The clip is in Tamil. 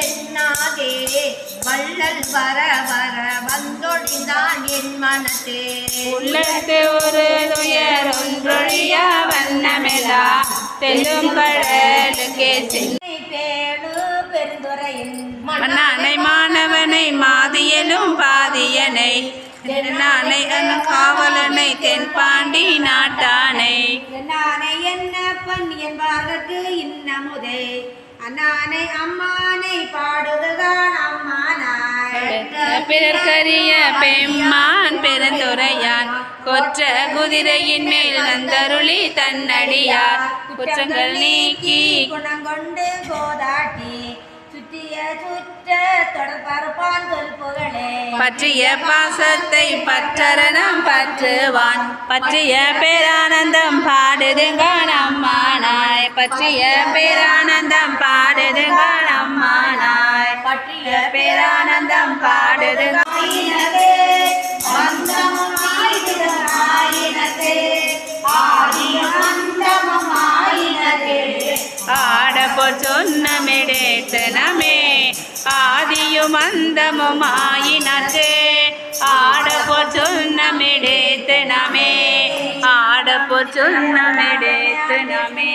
எண்ணாதே வள்ளல் வர வர வந்தொழிந்தான் என் மனத்தே உள்ளத்து ஒரு துயர் ஒன்றொழியா வண்ணமெலா தெல்லும் கடலுக்கே பேணு பெருந்துரையின் மன்னானை மாணவனை மாதியலும் பாதியனை தென்னானை காவலனை தென்பாண்டி நாட்டானை என்னானை என்னப்பன் என்பார்க்கு இன்னமுதே அண்ணானை அம்மானை பாடுவதான் அம்மானாய் பிறர்க்கரிய பெம்மான் பெருந்துரையான் கொற்ற குதிரையின் மேல் வந்தருளி தன்னடியார் குற்றங்கள் நீக்கி குணங்கொண்டு கோதாட்டி சுற்றிய சுற்ற தொடர்பான் சொல்புகளே பற்றிய பாசத்தை பற்றரணம் பற்றுவான் பற்றிய பேரானந்தம் பாடுதுங்க நம்மானாய் பற்றிய பேரானந்தம் பாடுதுங்க நம்மானாய் பற்றிய பேரானந்தம் பாடுதுங்க ஆடப்போர் சொன்னமிடேத்தனமே ஆதியும் அந்தமுமாயினே ஆடப்போர் சொன்னமிடேத்தனமே ஆடப்போர் சொன்னமிடேத்தனமே